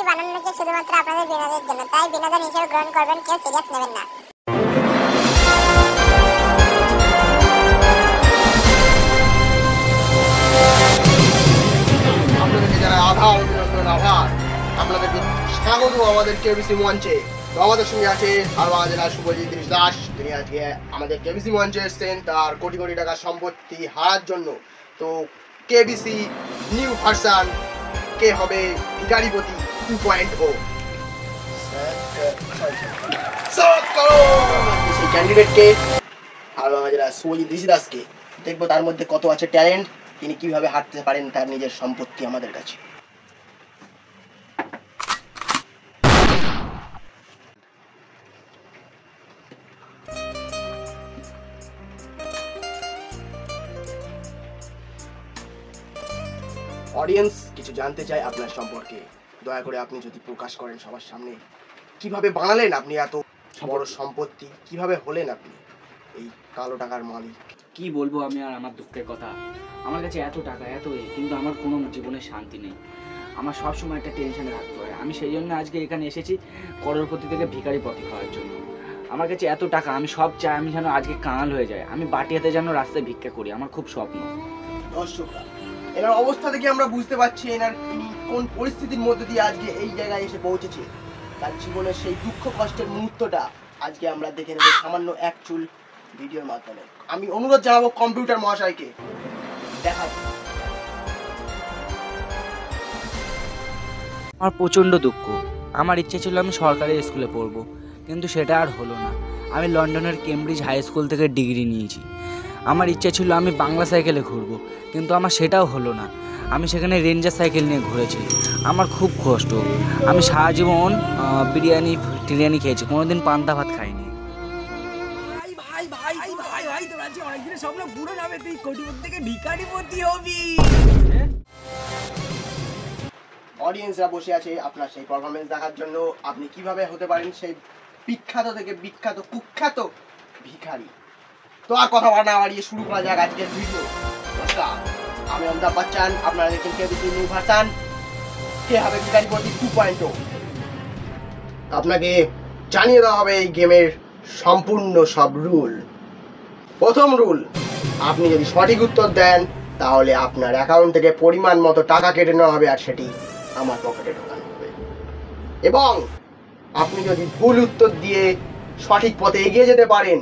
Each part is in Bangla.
বানানো হয়েছে শুধুমাত্র আপনাদের বিনোদনের জন্য, তাই বিনোদন হিসেবে গ্রহণ করবেন, কেউ সিরিয়াস নেবেন না। আপনাদেরকে যারা আধার অভিনন্দন আভার, আপনাদেরকে স্বাগত আমাদের কেবিসি মঞ্চে। তো আমাদের সঙ্গে আছে হাওড়া জেলার শুভজিৎ দাস। তিনি আজকে আমাদের কেবিসি মঞ্চে এসেছেন তার কোটি কোটি টাকার সম্পত্তি হারার জন্য। তো কেবিসি নিউ ভার্সান কে হবে ভিখারিপতি 2.0, সেই ক্যান্ডিডেটকে হাওড়া জেলার শুভজিৎ দাসকে দেখবো তার মধ্যে কত আছে ট্যালেন্ট, তিনি কিভাবে হাঁটতে পারেন তার নিজের সম্পত্তি আমাদের কাছে। অডিয়েন্স কিছু জানতে চায় আপনার সম্পর্কে, দয়া করে আপনি যদি প্রকাশ করেন সবার সামনে। কিভাবে বানালেন আপনি এত বড় সম্পত্তি, কিভাবে হলেন আপনি এই কালো টাকার মালিক? কি বলবো আমি আর আমার দুঃখের কথা। আমার কাছে এত টাকা কিন্তু আমার কোনো জীবনে শান্তি নেই। আমার সব সময় একটা টেনশনে থাকতে হয়। আমি সেই জন্য আজকে এখানে এসেছি করোড়পতি থেকে ভিখারি পথে খাওয়ার জন্য। আমার কাছে এত টাকা, আমি সব চাই আমি যেন আজকে কাঙাল হয়ে যায়, আমি বাটিয়াতে যেন রাস্তায় ভিক্ষা করি, আমার খুব স্বপ্ন। দর্শকরা, এনার অবস্থা থেকে আমরা বুঝতে পারছি ইনি কোন পরিস্থিতির মধ্যে দিয়ে আজকে এই জায়গায় এসে পৌঁছেছে। তার জীবনের সেই দুঃখ কষ্টের মুহূর্তটা আজকে আমরা দেখে নেব সামান্য এক চুল ভিডিওর মাধ্যমে। আমি অনুরোধ জানাবো কম্পিউটার মহাশয়কে দেখাবো। আমার প্রচণ্ড দুঃখ। আমার ইচ্ছে ছিল আমি সরকারি স্কুলে পড়বো, কিন্তু সেটা আর হলো না। আমি লন্ডনের কেমব্রিজ হাই স্কুল থেকে ডিগ্রি নিয়েছি। আমার ইচ্ছে ছিল আমি বাংলা সাইকেলে ঘুরবো, কিন্তু আমার সেটাও হলো না। আমি সেখানে রেঞ্জার সাইকেল নিয়ে ঘুরেছি। আমার খুব কষ্ট। আমি সারা জীবন টিরিয়ানি খেয়েছি, কোনোদিন পান্তা ভাত খাইনি। অডিয়েন্সরা বসে আছে আপনার সেই পারফরমেন্স দেখার জন্য। আপনি কিভাবে হতে পারেন সেই বিখ্যাত থেকে বিখ্যাত কুখ্যাত ভিখারি। তো আর কথা না বাড়িয়ে শুরু করা যাক আজকের ভিডিও। নমস্কার, আমি অমিতাভ বচ্চন, আপনারা দেখছেন কেবিসি নিউ ভার্সান কে হবে ভিখারিপতি 2.0। আপনাকে জানিয়ে দেওয়া হবে এই গেমের সম্পূর্ণ সব রুল। প্রথম রুল, আপনি যদি সঠিক উত্তর দেন তাহলে আপনার অ্যাকাউন্ট থেকে পরিমাণ মতো টাকা কেটে নেওয়া হবে, আর সেটি আমার পকেটে ঢোকানো হবে। এবং আপনি যদি ভুল উত্তর দিয়ে সঠিক পথে এগিয়ে যেতে পারেন,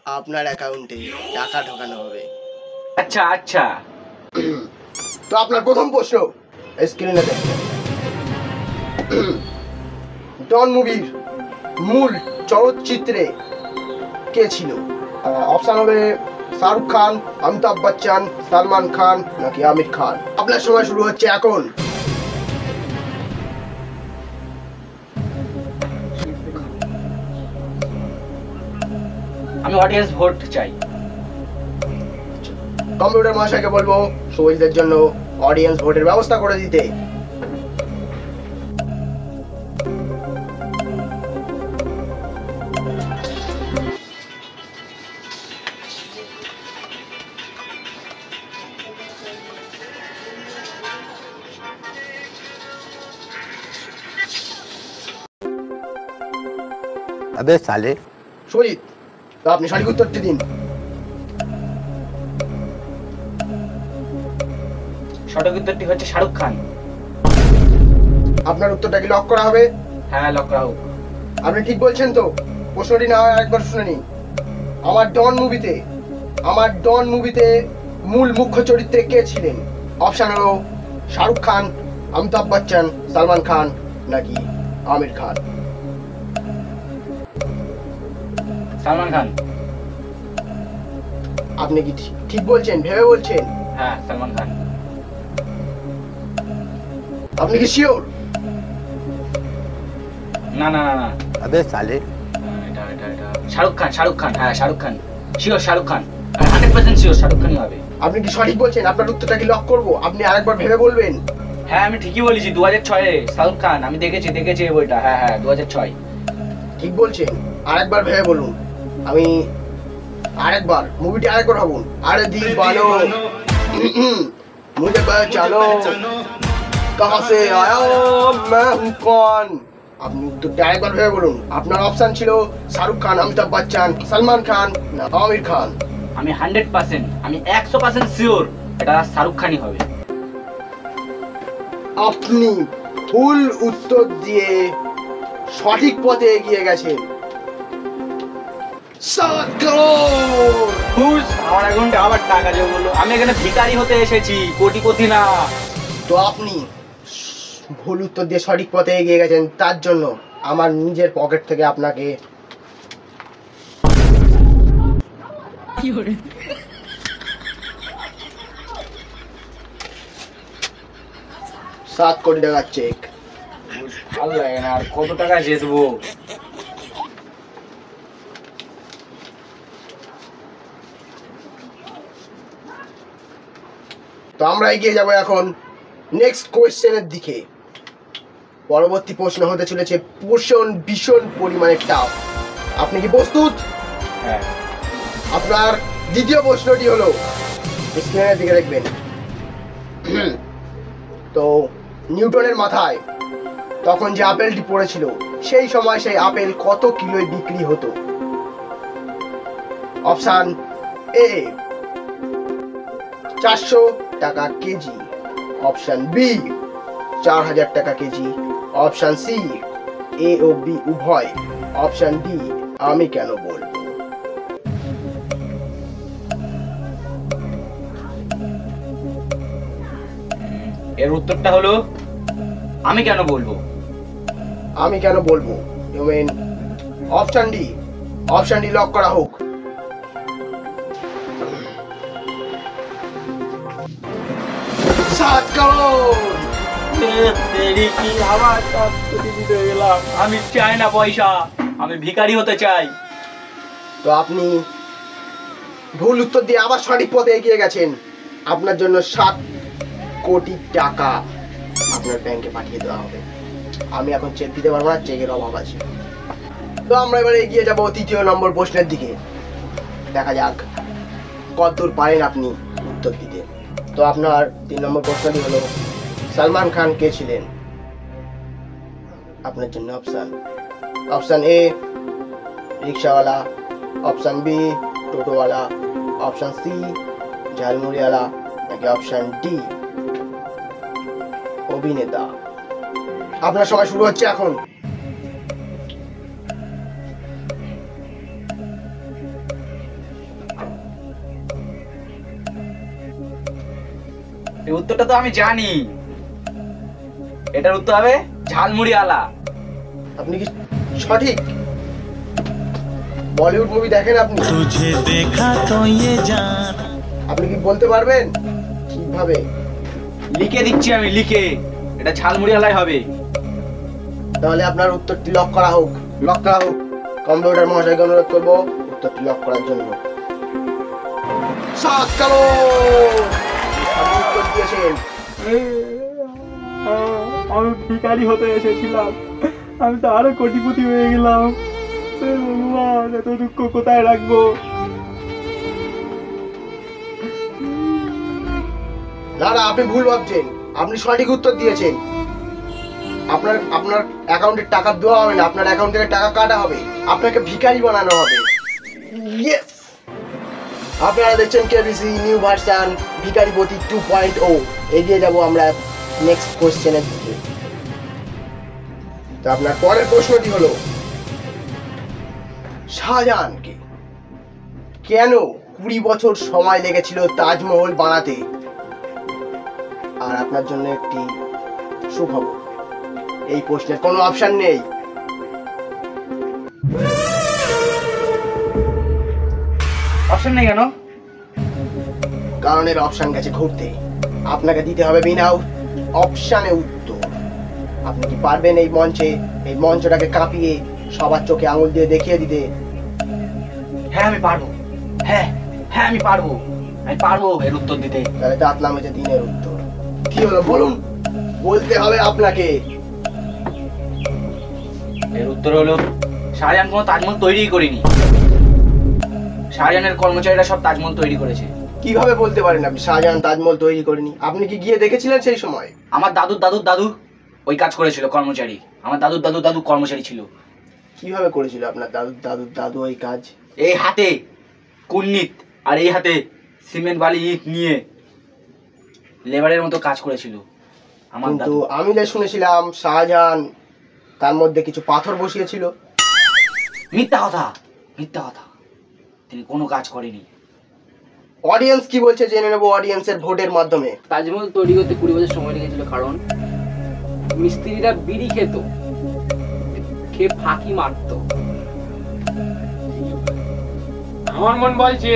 আপনার অ্যাকাউন্টে টাকা ঢোকানো হবে। আচ্ছা আচ্ছা, তো আপনার প্রথম প্রশ্ন স্ক্রিনে দেখবেন। ডন মুভির মূল চলচ্চিত্রে কে ছিল? অপশন হবে শাহরুখ খান, অমিতাভ বচ্চন, সালমান খান নাকি আমির খান। আপনার সময় শুরু হচ্ছে এখন। আমি অডিয়েন্স ভোট চাই। কম্পিউটার মহাশয়কে বলবো সবাইদের জন্য অডিয়েন্স ভোটের ব্যবস্থা করে দিতে। अबे साले সজিত, তো আপনি সঠিক উত্তরটি দিন। সঠিক উত্তরটি হচ্ছে শাহরুখ খান। আপনার উত্তরটা কি লক করা হবে? হ্যাঁ, লক করা হোক। আপনি ঠিক বলছেন তো? প্রশ্নটি না হয় আরেকবার শুনে নিন। আমার ডন মুভিতে মূল মুখ্য চরিত্রে কে ছিলেন? অপশন হলো শাহরুখ খান, অমিতাভ বচ্চন, সালমান খান নাকি আমির খান। সালমান খান। আপনি কি ঠিক বলছেন? ভেবে বলছেন? হ্যাঁ, সালমান খান। আপনি কি শিওর? না না না না, अबे साले এটা শাহরুখ খান। হ্যাঁ, শাহরুখ খান। শিওর শাহরুখ খান, 100% শিওর শাহরুখ খানই হবে। আপনি কি সঠিক বলছেন? আপনার উত্তরটা কি লক করব? আপনি আরেকবার ভেবে বলবেন। হ্যাঁ, আমি ঠিকই বলেছি। 2006 শাহরুখ খান। আমি দেখেছি এই বইটা। হ্যাঁ হ্যাঁ, 2006। ঠিক বলছেন? আরেকবার ভেবে বলুন। আমি আরেকবার মুভিটি আরেকবার ভাবুন। আরে দিবানো মুঝে চলো कहां से आया मैं हूं कौन আপনি উত্তরটা একবার ভেবে বলুন আপনার অপশন ছিল শাহরুখ খান অমিতাভ বচ্চন সলমান খান না আমির খান আমি 100%, আমি 100% শিওর এটা শাহরুখ খানই হবে। আপনি ভুল উত্তর দিয়ে সঠিক পথে এগিয়ে গেছেন 7 করোড় হুস, আমার অ্যাকাউন্টে আবার টাকা যোগ হলো। আমি এখানে ভিখারি হতে এসেছি, কোটিপতি না। তো আপনি ভুল উত্তর দিয়ে সঠিক পথে এগিয়ে গেছেন, তার জন্য আমার নিজের পকেট থেকে আপনাকে 7 কোটি টাকার চেক। ভালো লাগে না, আর কত টাকা জিতবো? তো আমরা এগিয়ে যাব এখন নেক্সট কোয়েশ্চেনের দিকে। পরবর্তী প্রশ্ন হতে চলেছে ভীষণ পরিমাণে টাফ। আপনি কি প্রস্তুত? হ্যাঁ। আপনার দ্বিতীয় প্রশ্নটি হলো, স্ক্রিনের দিকে দেখবেন। তো নিউটনের মাথায় তখন যে আপেলটি পড়েছিল সেই সময় সেই আপেল কত কিলোয় বিক্রি হতো? অপশন এ 400 টাকা কেজি, অপশন বি 4000 টাকা কেজি, অপশন সি এ ও বি উভয়, অপশন ডি আমি কেন বলবো। এর উত্তরটা হলো আমি কেন বলবো। আমি কেন বলবো you mean option D. Option D lock করা হোক। আমি চাই না পয়সা, আমি ভিখারি হতে চাই। তো আপনি ভুল উত্তর দিয়ে আবার সঠিক পথে এগিয়ে গেছেন। আপনার জন্য 7 কোটি টাকা আপনার ব্যাংকে পাঠিয়ে দেওয়া হবে। আমি এখন চেক দিতে পারবো না, চেকের অভাব আছে। তো আমরা এবারে এগিয়ে যাব তৃতীয় নম্বর প্রশ্নের দিকে। দেখা যাক কতদূর পারেন আপনি উত্তর দিতে। তো আপনার 3 নম্বর প্রশ্নটি হলো, সলমান খান কে ছিলেন? আপনার জন্য অপশন এ রিক্সাওয়ালা, অপশন বি টোটোওয়ালা, অপশন সি ঝালমুড়িওয়ালা, নাকি অপশন ডি অভিনেতা। আপনার সময় শুরু হচ্ছে এখন। এই উত্তরটা তো আমি জানি, এটার উত্তর হবে ঝালমুড়িওয়ালা। আপনি কি সঠিক? বলিউড মুভি দেখেন আপনি? तुझे देखा तो ये जान। আপনি কি বলতে পারবেন কিভাবে? লিখে দিচ্ছি আমি, লিখে, এটা ঝালমুড়িওয়ালাই হবে। তাহলে আপনার উত্তরটি লক করা হোক। লক করা হোক। কম্পিউটার মহাশয়কে অনুরোধ করবো উত্তরটি লক করার জন্য। 7 করোড় আপনি উত্তর দিয়েছেন। আমি ভিখারি হতে এসেছিলাম, আমি তো আরো কোটিপতি হয়ে গেলাম। ভগবান, এত দুঃখ কোথায় রাখবো? না না, আপনি ভুল ভাবছেন। আপনি সঠিক উত্তর দিয়েছেন। আপনার অ্যাকাউন্টে টাকা দেওয়া হবে না, আপনার অ্যাকাউন্ট থেকে টাকা কাটা হবে, আপনাকে ভিখারি বানানো হবে। ইয়েস, আপনারা দেখছেন কেবিসি নিউ ভার্সন ভিখারিপতি 2.0। এগিয়ে যাব আমরা নেক্সট কোশ্চেনের দিকে। তো আপনার পরের প্রশ্নটি হলো, শাহজাহানকে কেন 20 বছর সময় লেগেছিল তাজমহল বানাতে? আর আপনার জন্য একটি সুখবর, এই প্রশ্নের কোনো অপশন নেই। অপশন নেই কেন? কারণ এর অপশন গেছে ঘুরতে। আপনাকে দিতে হবে বিনা অপশনে উত্তর। আপনি কি পারবেন এই মঞ্চটাকে কাঁপিয়ে সবার চোখে আঙুল দিয়ে দেখিয়ে দিতে? হ্যাঁ আমি পারবো, হ্যাঁ হ্যাঁ আমি পারবো, আমি পারবো এর উত্তর দিতে। তাহলে দাঁত নামেছে দিনের উত্তর। কি হলো বলুন, বলতে হবে আপনাকে। এর উত্তর হলো, শাহজাহান কোনো তাজমহল তৈরি করিনি, শাহজাহানের কর্মচারীরা সব তাজমহল তৈরি করেছে। কিভাবে বলতে পারেন আপনি শাহজাহান তাজমহল তৈরি করেনি? আপনি কি গিয়ে দেখেছিলেন সেই সময়? আমার দাদুর দাদুর দাদু ওই কাজ করেছিল, কর্মচারী। আমার দাদুর দাদুর দাদু কর্মচারী ছিল। কিভাবে করেছিল আপনার দাদুর দাদু ওই কাজ? এই হাতে কুন্নিত আর এই হাতে সিমেন্ট বালি ইট নিয়ে লেবারের মতো কাজ করেছিল আমার কিন্তু দাদু। আমি যা শুনেছিলাম শাহজাহান তার মধ্যে কিছু পাথর বসিয়েছিল। মিথ্যা কথা, মিথ্যা কথা। তিনি কোনো কাজ করেনি। অডিয়েন্স কি বলছে জেনে নেবো অডিয়েন্সের ভোটের মাধ্যমে। তাজমহল তৈরি করতে 20 বছর সময় লেগেছিল, কারণ মিস্ত্রিরা বিড়ি খেত, খেয়ে ফাঁকি মারত। আমার মন বলছে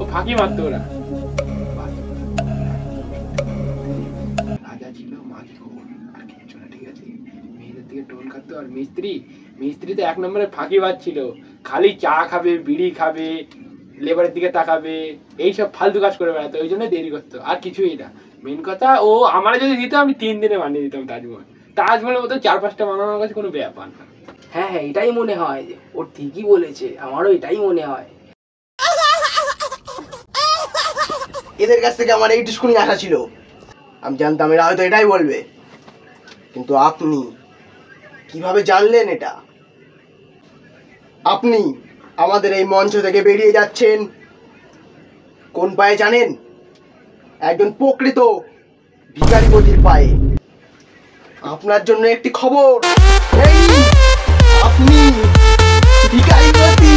ও ফাঁকি মারতো না। রাজা ছিল, মাঝি খবর আর কিছু না, ঠিক আছে? মেয়েদের দিকে টোন খাতো। আর মিস্ত্রি তো 1 নম্বরে ফাঁকি মারছিল। খালি চা খাবে, বিড়ি খাবে, লেবারের দিকে তাকাবে, এইসব ফালতু কাজ করে বেড়াতো। ওই জন্য দেরি করতো, আর কিছুই না। মেন কথা, ও আমার যদি দিত আমি 3 দিনে বানিয়ে দিতাম তাজমহলের মতো 4-5টা বানানোর কাছে কোনো ব্যাপার না। হ্যাঁ হ্যাঁ, এটাই মনে হয়, ও ঠিকই বলেছে, আমারও এটাই মনে হয়। এদের কাছ থেকে আমার এইটুকুনি আশা ছিল। আমি জানতাম এরা হয়তো এটাই বলবে, কিন্তু আপনি কিভাবে জানলেন এটা? আপনি আমাদের এই মঞ্চ থেকে বেরিয়ে যাচ্ছেন কোন পায়ে জানেন? একজন প্রকৃত ভিখারিপতির পায়ে। আপনার জন্য একটি খবর, এই আপনি ভিখারিপতি।